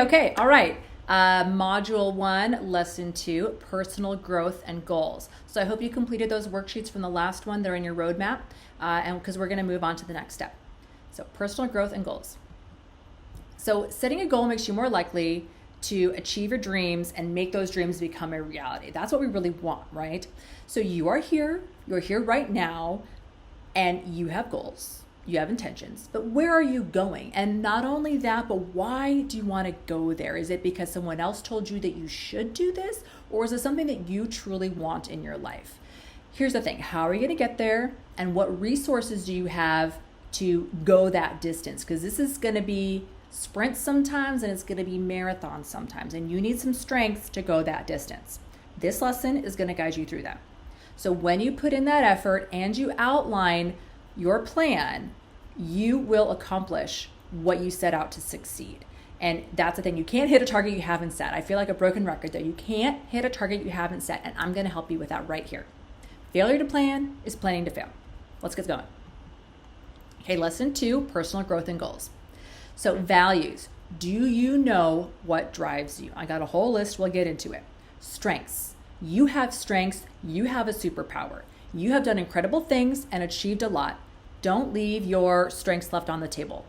Okay. All right. Module 1, Lesson 2, Personal Growth and Goals. So I hope you completed those worksheets from the last one. They're in your roadmap, and because we're going to move on to the next step. So personal growth and goals. So setting a goal makes you more likely to achieve your dreams and make those dreams become a reality. That's what we really want, right? So you're here right now, and you have goals. You have intentions, but where are you going? And not only that, but why do you want to go there? Is it because someone else told you that you should do this? Or is it something that you truly want in your life? Here's the thing. How are you going to get there? And what resources do you have to go that distance? Because this is going to be sprints sometimes, and it's going to be marathons sometimes. And you need some strength to go that distance. This lesson is going to guide you through that. So when you put in that effort and you outline your plan, you will accomplish what you set out to succeed. And that's the thing. You can't hit a target you haven't set. I feel like a broken record there. You can't hit a target you haven't set, and I'm going to help you with that right here. Failure to plan is planning to fail. Let's get going. Okay, lesson 2, personal growth and goals. So values. Do you know what drives you? I got a whole list. We'll get into it. Strengths. You have strengths. You have a superpower. You have done incredible things and achieved a lot. Don't leave your strengths left on the table.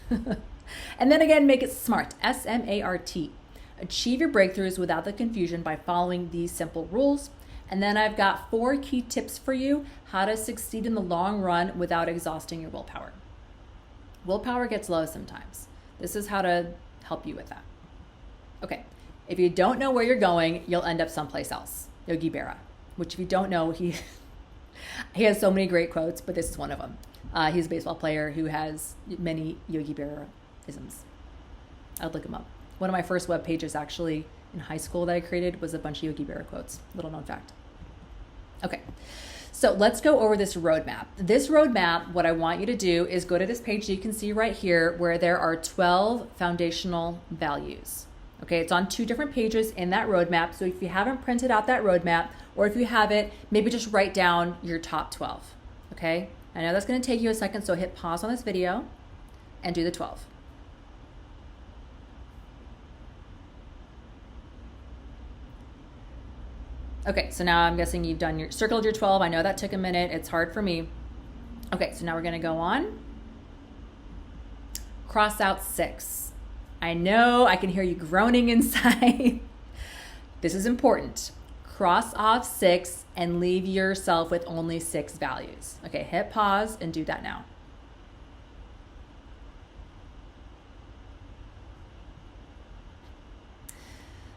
And then again, make it SMART, S-M-A-R-T. Achieve your breakthroughs without the confusion by following these simple rules. And then I've got 4 key tips for you how to succeed in the long run without exhausting your willpower. Willpower gets low sometimes. This is how to help you with that. Okay, if you don't know where you're going, you'll end up someplace else. Yogi Bear. Which if you don't know, he has so many great quotes, but this is one of them. He's a baseball player who has many Yogi Bear-isms. I'd look him up. One of my first web pages actually in high school that I created was a bunch of Yogi Bear quotes. Little known fact. Okay, so let's go over this roadmap. This roadmap, what I want you to do is go to this page that you can see right here where there are 12 foundational values. Okay, it's on 2 different pages in that roadmap. So if you haven't printed out that roadmap, or if you have it, maybe just write down your top 12. Okay, I know that's going to take you a second, so hit pause on this video and do the 12. Okay, so now I'm guessing you've circled your 12. I know that took a minute. It's hard for me. Okay, so now we're going to go on. Cross out 6. I know, I can hear you groaning inside. This is important. Cross off 6 and leave yourself with only 6 values. Okay, hit pause and do that now.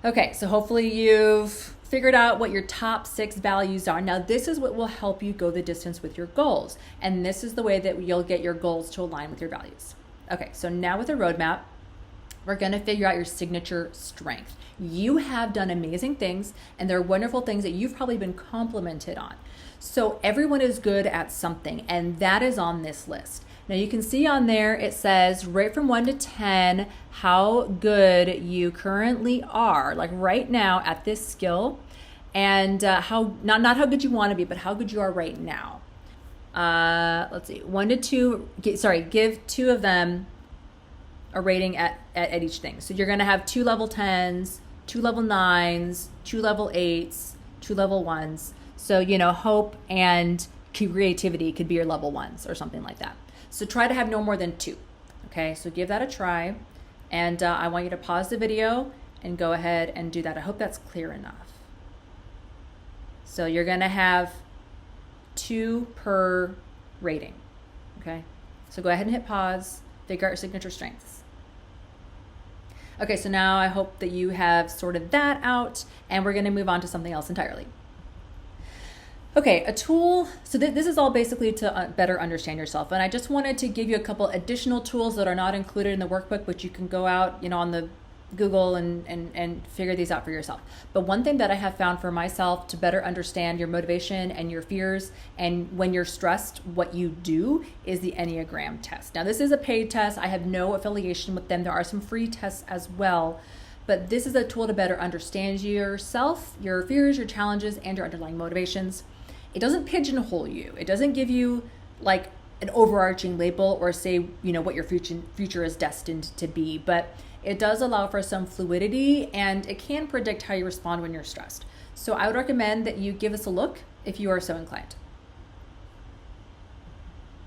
Okay, so hopefully you've figured out what your top 6 values are. Now, this is what will help you go the distance with your goals. And this is the way that you'll get your goals to align with your values. Okay, so now with a roadmap, we're going to figure out your signature strength. You have done amazing things, and there are wonderful things that you've probably been complimented on. So everyone is good at something, and that is on this list. Now you can see on there, it says rate from 1 to 10 how good you currently are, like right now at this skill, and how not how good you want to be, but how good you are right now. Let's see, 1 to 2, give 2 of them a rating at each thing. So you're going to have 2 level 10s, 2 level 9s, 2 level 8s, 2 level 1s. So, hope and creativity could be your level 1s or something like that. So try to have no more than 2. Okay, so give that a try. And I want you to pause the video and go ahead and do that. I hope that's clear enough. So you're going to have 2 per rating. Okay, so go ahead and hit pause. Figure out your signature strengths. Okay, so now I hope that you have sorted that out, and we're going to move on to something else entirely. Okay, a tool. So this is all basically to better understand yourself, and I just wanted to give you a couple additional tools that are not included in the workbook, but you can go out, on the Google and figure these out for yourself. But one thing that I have found for myself to better understand your motivation and your fears, and when you're stressed, what you do, is the Enneagram Test. Now, this is a paid test. I have no affiliation with them. There are some free tests as well. But this is a tool to better understand yourself, your fears, your challenges, and your underlying motivations. It doesn't pigeonhole you. It doesn't give you like an overarching label or say, what your future is destined to be. But it does allow for some fluidity, and it can predict how you respond when you're stressed. So I would recommend that you give this a look if you are so inclined.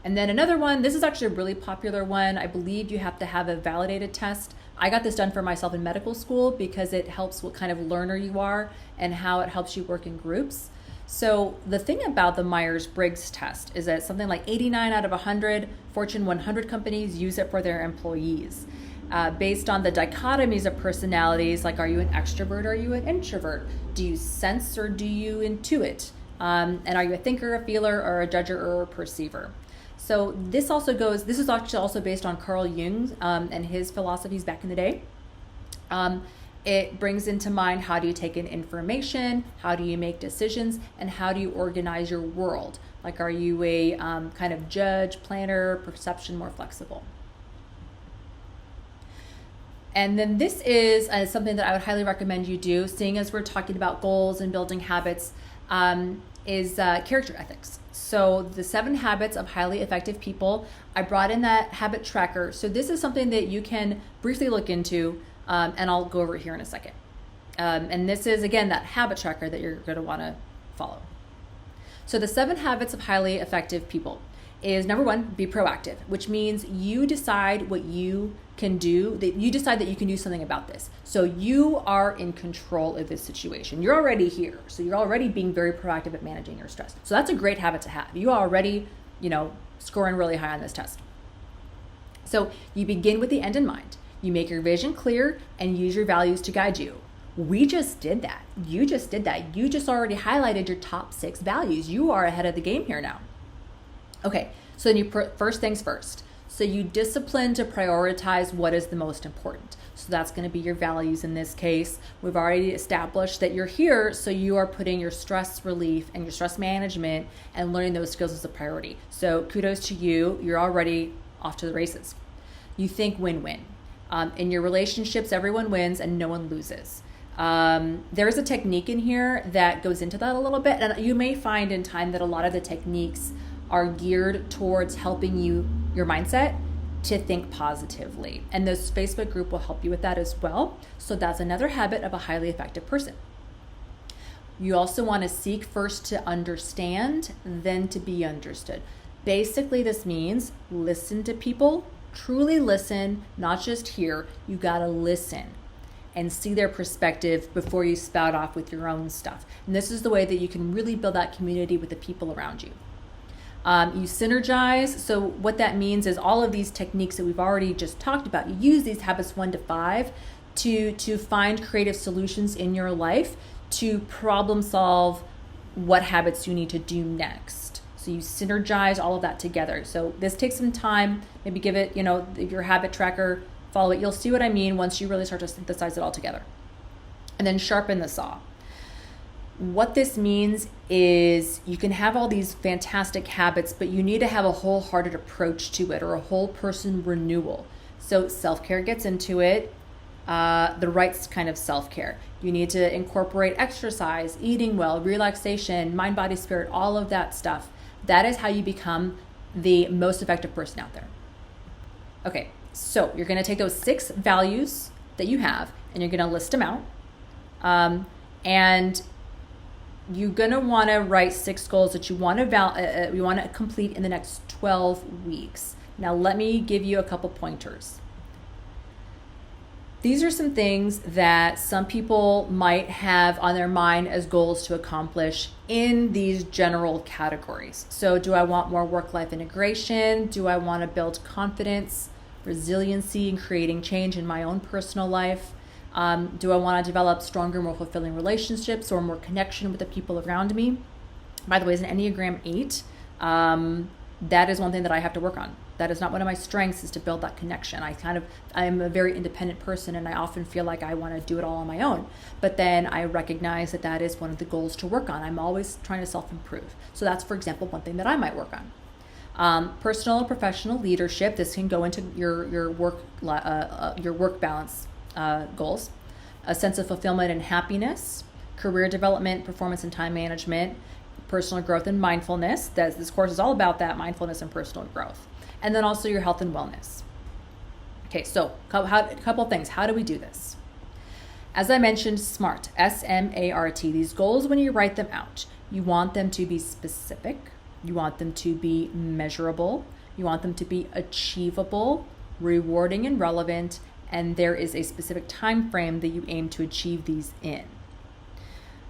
And then another one, this is actually a really popular one. I believe you have to have a validated test. I got this done for myself in medical school because it helps what kind of learner you are and how it helps you work in groups. So the thing about the Myers-Briggs test is that something like 89 out of 100 Fortune 100 companies use it for their employees. Based on the dichotomies of personalities, like are you an extrovert or are you an introvert? Do you sense or do you intuit? And are you a thinker, a feeler, or a judger or a perceiver? So this is actually also based on Carl Jung and his philosophies back in the day. It brings into mind, how do you take in information, how do you make decisions, and how do you organize your world? Like, are you a kind of judge, planner, perception, more flexible? And then this is something that I would highly recommend you do, seeing as we're talking about goals and building habits, is character ethics. So the 7 habits of highly effective people, I brought in that habit tracker. So this is something that you can briefly look into, and I'll go over it here in a second. And this is, again, that habit tracker that you're going to want to follow. So the 7 habits of highly effective people is, number 1, be proactive, which means you decide what you can do, that you decide that you can do something about this. So you are in control of this situation. You're already here. So you're already being very proactive at managing your stress. So that's a great habit to have. You are already, scoring really high on this test. So you begin with the end in mind. You make your vision clear and use your values to guide you. We just did that. You just did that. You just already highlighted your top 6 values. You are ahead of the game here now. Okay, so then first things first. So you discipline to prioritize what is the most important. So that's going to be your values in this case. We've already established that you're here, so you are putting your stress relief and your stress management and learning those skills as a priority. So kudos to you. You're already off to the races. You think win-win. In your relationships, everyone wins and no one loses. There's a technique in here that goes into that a little bit, and you may find in time that a lot of the techniques are geared towards helping your mindset to think positively. And this Facebook group will help you with that as well. So that's another habit of a highly effective person. You also want to seek first to understand, then to be understood. Basically, this means listen to people, truly listen, not just hear. You got to listen and see their perspective before you spout off with your own stuff. And this is the way that you can really build that community with the people around you. You synergize. So what that means is all of these techniques that we've already just talked about, you use these habits 1 to 5 to find creative solutions in your life to problem solve what habits you need to do next. So you synergize all of that together. So this takes some time. Maybe give it, your habit tracker, follow it. You'll see what I mean once you really start to synthesize it all together. And then sharpen the saw. What this means is you can have all these fantastic habits, but you need to have a wholehearted approach to it, or a whole person renewal. So self-care gets into it, the right kind of self-care. You need to incorporate exercise, eating well, relaxation, mind, body, spirit, all of that stuff. That is how you become the most effective person out there. Okay, so you're going to take those 6 values that you have and you're going to list them out. And you're going to want to write 6 goals that you want to complete in the next 12 weeks. Now, let me give you a couple pointers. These are some things that some people might have on their mind as goals to accomplish in these general categories. So do I want more work-life integration? Do I want to build confidence, resiliency, and creating change in my own personal life? Do I want to develop stronger, more fulfilling relationships or more connection with the people around me? By the way, as an Enneagram 8, that is one thing that I have to work on. That is not one of my strengths, is to build that connection. I'm a very independent person, and I often feel like I want to do it all on my own. But then I recognize that that is one of the goals to work on. I'm always trying to self-improve. So that's, for example, one thing that I might work on. Personal and professional leadership. This can go into your work balance goals. A sense of fulfillment and happiness, career development, performance and time management, personal growth and mindfulness. This course is all about that, mindfulness and personal growth. And then also your health and wellness. Okay, so a couple things. How do we do this? As I mentioned, SMART, S-M-A-R-T. These goals, when you write them out, you want them to be specific. You want them to be measurable. You want them to be achievable, rewarding and relevant, and there is a specific time frame that you aim to achieve these in.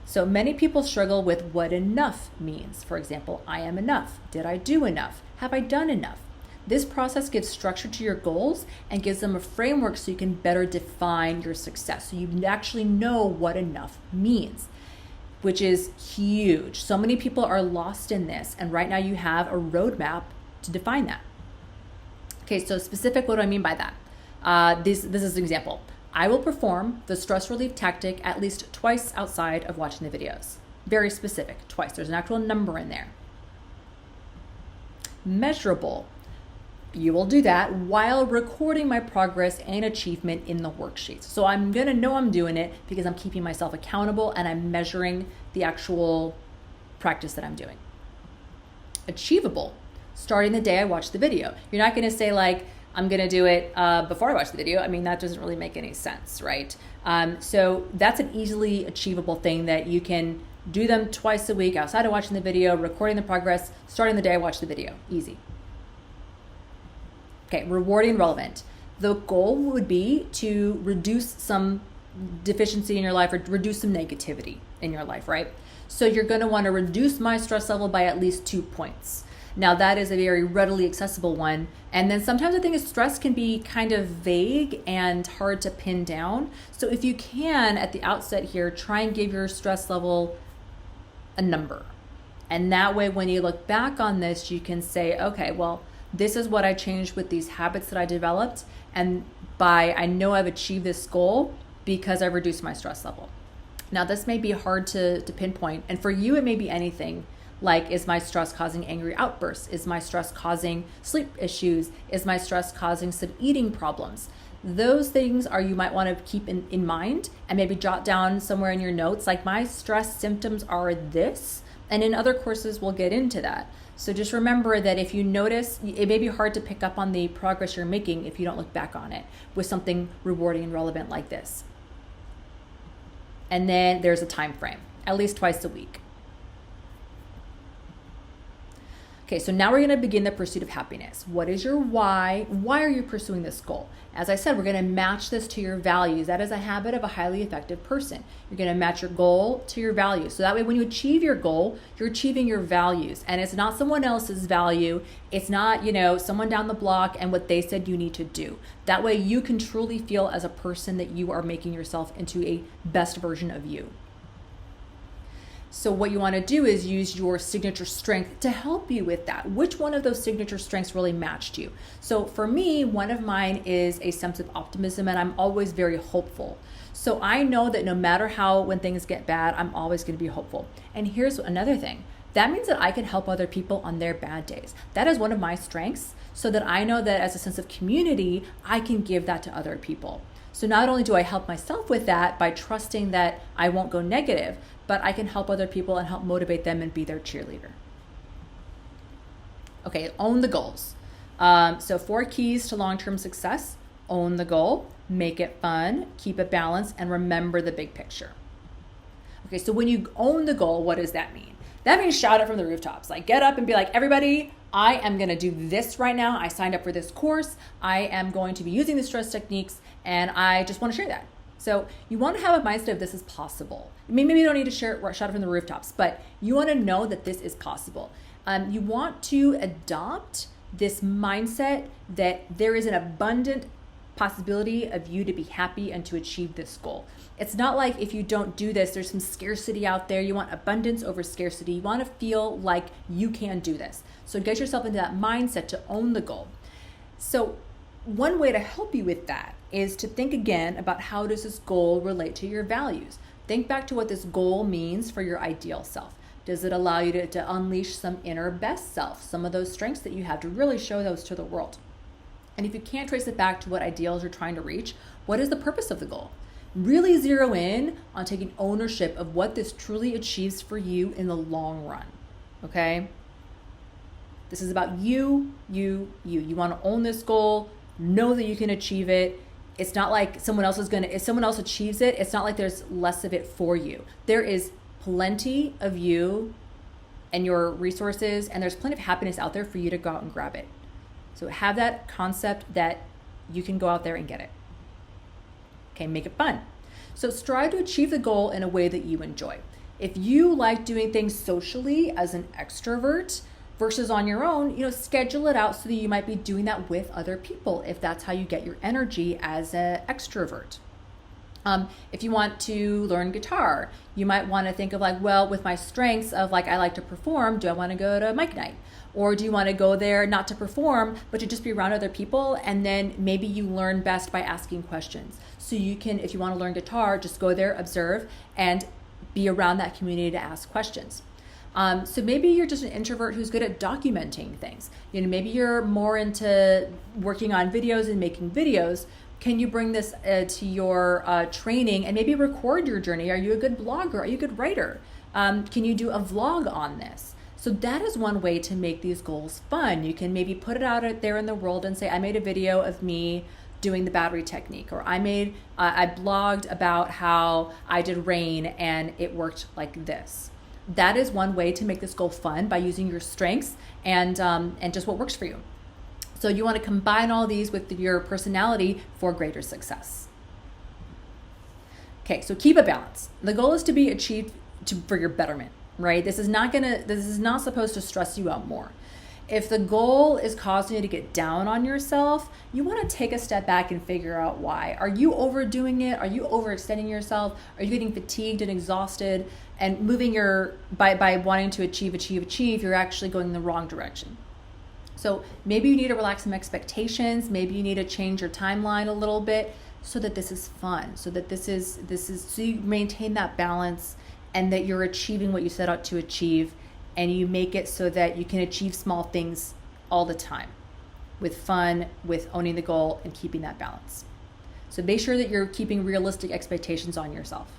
So many people struggle with what enough means. For example, I am enough. Did I do enough? Have I done enough? This process gives structure to your goals and gives them a framework so you can better define your success. So you actually know what enough means, which is huge. So many people are lost in this, and right now you have a roadmap to define that. Okay, so specific, what do I mean by that? This is an example. I will perform the stress relief tactic at least twice outside of watching the videos. Very specific, twice. There's an actual number in there. Measurable. You will do that while recording my progress and achievement in the worksheets. So I'm gonna know I'm doing it because I'm keeping myself accountable and I'm measuring the actual practice that I'm doing. Achievable. Starting the day I watch the video. You're not gonna say like, I'm gonna do it before I watch the video. I mean, that doesn't really make any sense, right? So that's an easily achievable thing that you can do them twice a week outside of watching the video, recording the progress, starting the day I watch the video. Easy. Okay, rewarding and relevant. The goal would be to reduce some deficiency in your life or reduce some negativity in your life, right? So you're gonna wanna reduce my stress level by at least 2 points. Now that is a very readily accessible one. And then sometimes I think stress can be kind of vague and hard to pin down. So if you can, at the outset here, try and give your stress level a number. And that way, when you look back on this, you can say, okay, well, this is what I changed with these habits that I developed. And I know I've achieved this goal because I've reduced my stress level. Now, this may be hard to pinpoint. And for you, it may be anything. Like, is my stress causing angry outbursts? Is my stress causing sleep issues? Is my stress causing some eating problems? Those things you might want to keep in mind and maybe jot down somewhere in your notes, like my stress symptoms are this. And in other courses, we'll get into that. So just remember that if you notice, it may be hard to pick up on the progress you're making if you don't look back on it with something rewarding and relevant like this. And then there's a time frame, at least twice a week. Okay, so now we're gonna begin the pursuit of happiness. What is your why? Why are you pursuing this goal? As I said, we're gonna match this to your values. That is a habit of a highly effective person. You're gonna match your goal to your values. So that way when you achieve your goal, you're achieving your values. And it's not someone else's value. It's not, someone down the block and what they said you need to do. That way you can truly feel as a person that you are making yourself into a best version of you. So what you want to do is use your signature strength to help you with that. Which one of those signature strengths really matched you? So for me, one of mine is a sense of optimism, and I'm always very hopeful. So I know that no matter when things get bad, I'm always going to be hopeful. And here's another thing. That means that I can help other people on their bad days. That is one of my strengths, so that I know that as a sense of community, I can give that to other people. So not only do I help myself with that by trusting that I won't go negative, but I can help other people and help motivate them and be their cheerleader. Okay, own the goals. So 4 keys to long-term success: own the goal, make it fun, keep it balanced, and remember the big picture. Okay, so when you own the goal, what does that mean? That means shout it from the rooftops. Like, get up and be like, everybody, I am gonna do this right now. I signed up for this course. I am going to be using the stress techniques, and I just wanna share that. So you want to have a mindset of this is possible. Maybe you don't need to shout it from the rooftops, but you want to know that this is possible. You want to adopt this mindset that there is an abundant possibility of you to be happy and to achieve this goal. It's not like if you don't do this, there's some scarcity out there. You want abundance over scarcity. You want to feel like you can do this. So get yourself into that mindset to own the goal. So one way to help you with that is to think again about how does this goal relate to your values. Think back to what this goal means for your ideal self. Does it allow you to unleash some inner best self, some of those strengths that you have, to really show those to the world? And if you can't trace it back to what ideals you're trying to reach, what is the purpose of the goal? Really zero in on taking ownership of what this truly achieves for you in the long run, okay? This is about you. You want to own this goal, Know that you can achieve it. It's not like someone else is if someone else achieves it, it's not like there's less of it for you. There is plenty of you and your resources, and there's plenty of happiness out there for you to go out and grab it. So have that concept that you can go out there and get it. Okay, make it fun. So strive to achieve the goal in a way that you enjoy. If you like doing things socially as an extrovert versus on your own, schedule it out so that you might be doing that with other people if that's how you get your energy as an extrovert. If you want to learn guitar, you might want to think of with my strengths of I like to perform, do I want to go to mic night? Or do you want to go there not to perform, but to just be around other people? And then maybe you learn best by asking questions. So you can, if you want to learn guitar, just go there, observe, and be around that community to ask questions. So maybe you're just an introvert who's good at documenting things. Maybe you're more into working on videos and making videos. Can you bring this to your training and maybe record your journey? Are you a good blogger? Are you a good writer? Can you do a vlog on this? So that is one way to make these goals fun. You can maybe put it out there in the world and say, I made a video of me doing the battery technique, or I blogged about how I did rain and it worked like this. That is one way to make this goal fun, by using your strengths and just what works for you. So you want to combine all these with your personality for greater success. Okay, so keep a balance. The goal is to be achieved for your betterment, right? This is not supposed to stress you out more. If the goal is causing you to get down on yourself, you want to take a step back and figure out why. Are you overdoing it? Are you overextending yourself? Are you getting fatigued and exhausted and moving by wanting to achieve, you're actually going in the wrong direction. So maybe you need to relax some expectations. Maybe you need to change your timeline a little bit so that this is fun, so you maintain that balance and that you're achieving what you set out to achieve, and you make it so that you can achieve small things all the time with fun, with owning the goal and keeping that balance. So make sure that you're keeping realistic expectations on yourself.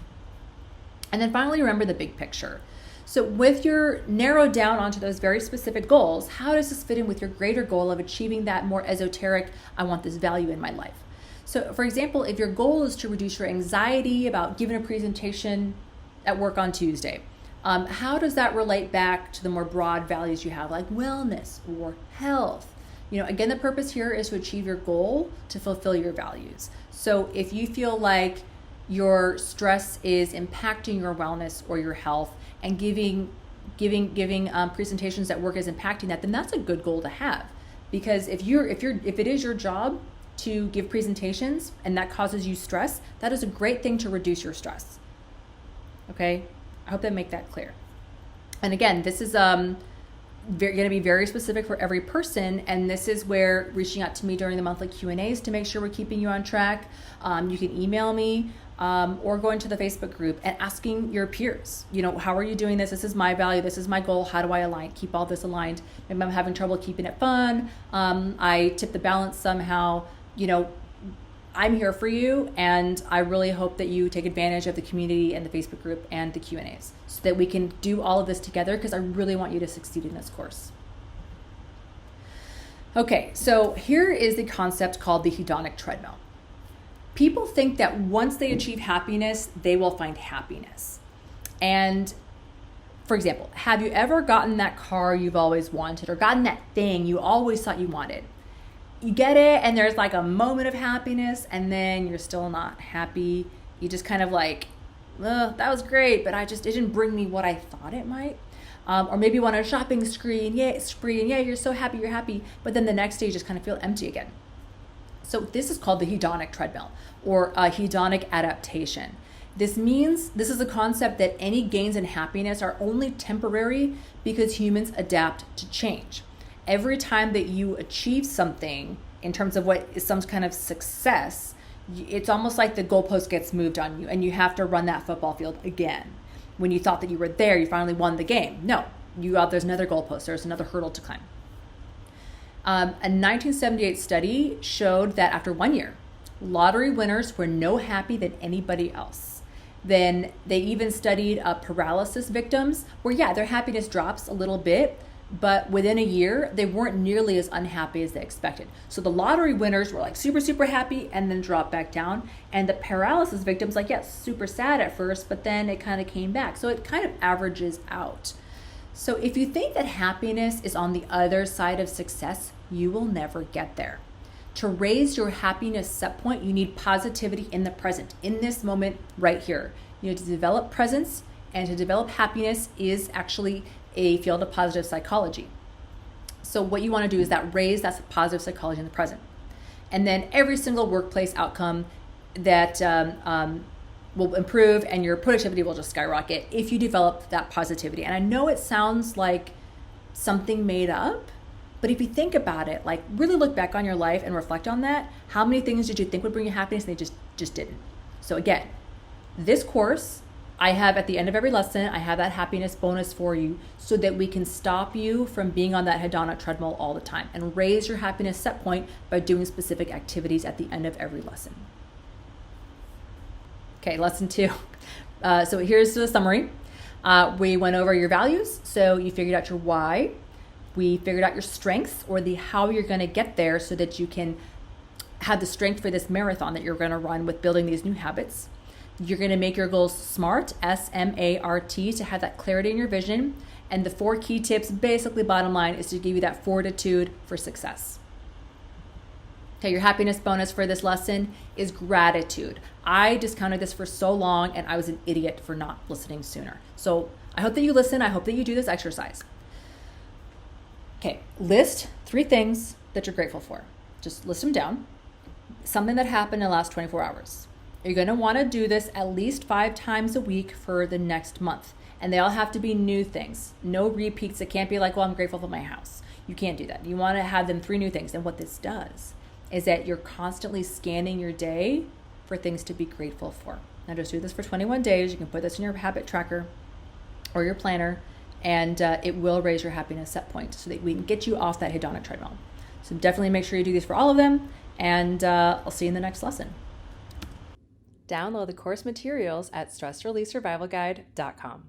And then finally, remember the big picture. So with your narrowed down onto those very specific goals, how does this fit in with your greater goal of achieving that more esoteric, I want this value in my life? So for example, if your goal is to reduce your anxiety about giving a presentation at work on Tuesday, how does that relate back to the more broad values you have, like wellness or health? Again, the purpose here is to achieve your goal, to fulfill your values. So if you feel like your stress is impacting your wellness or your health, and giving presentations at work is impacting that, then that's a good goal to have. Because if it is your job to give presentations and that causes you stress, that is a great thing to reduce your stress. Okay, I hope that make that clear. And again, this is going to be very specific for every person, and this is where reaching out to me during the monthly Q&As to make sure we're keeping you on track. You can email me or go into the Facebook group and asking your peers, how are you doing this? This is my value. This is my goal. How do I keep all this aligned? Maybe I'm having trouble keeping it fun. I tip the balance somehow. I'm here for you, and I really hope that you take advantage of the community and the Facebook group and the Q&As so that we can do all of this together, because I really want you to succeed in this course. Okay, so here is the concept called the hedonic treadmill. People think that once they achieve happiness, they will find happiness. And for example, have you ever gotten that car you've always wanted, or gotten that thing you always thought you wanted? You get it, and there's a moment of happiness, and then you're still not happy. You just kind of that was great, but it didn't bring me what I thought it might. Or maybe you want a shopping spree, and you're so happy, you're happy, but then the next day you just kind of feel empty again. So this is called the hedonic treadmill, or a hedonic adaptation. This is a concept that any gains in happiness are only temporary because humans adapt to change. Every time that you achieve something in terms of what is some kind of success, it's almost like the goalpost gets moved on you and you have to run that football field again. When you thought that you were there, you finally won the game. No, there's another goalpost, there's another hurdle to climb. A 1978 study showed that after 1 year, lottery winners were no happier than anybody else. Then they even studied paralysis victims where, their happiness drops a little bit, but within a year, they weren't nearly as unhappy as they expected. So the lottery winners were like super, super happy and then dropped back down. And the paralysis victims, like, yes, super sad at first, but then it kind of came back. So it kind of averages out. So if you think that happiness is on the other side of success, you will never get there. To raise your happiness set point, you need positivity in the present, in this moment right here. You need to develop presence, and to develop happiness is actually a field of positive psychology. So what you want to do is that raise that positive psychology in the present. And then every single workplace outcome that will improve, and your productivity will just skyrocket if you develop that positivity. And I know it sounds like something made up, but if you think about it, like really look back on your life and reflect on that, how many things did you think would bring you happiness and they just didn't? So again, this course, I have at the end of every lesson, I have that happiness bonus for you so that we can stop you from being on that hedonic treadmill all the time and raise your happiness set point by doing specific activities at the end of every lesson. Okay, lesson 2. So here's the summary. We went over your values. So you figured out your why. We figured out your strengths, or the how you're going to get there so that you can have the strength for this marathon that you're going to run with building these new habits. You're going to make your goals SMART, S-M-A-R-T, to have that clarity in your vision. And the 4 key tips, basically bottom line, is to give you that fortitude for success. Okay, your happiness bonus for this lesson is gratitude. I discounted this for so long, and I was an idiot for not listening sooner. So I hope that you listen. I hope that you do this exercise. Okay, list 3 things that you're grateful for. Just list them down. Something that happened in the last 24 hours. You're going to want to do this at least 5 times a week for the next month. And they all have to be new things. No repeats. It can't be like, well, I'm grateful for my house. You can't do that. You want to have them 3 new things. And what this does is that you're constantly scanning your day for things to be grateful for. Now just do this for 21 days. You can put this in your habit tracker or your planner, and it will raise your happiness set point so that we can get you off that hedonic treadmill. So definitely make sure you do these for all of them, and I'll see you in the next lesson. Download the course materials at stressreleasesurvivalguide.com.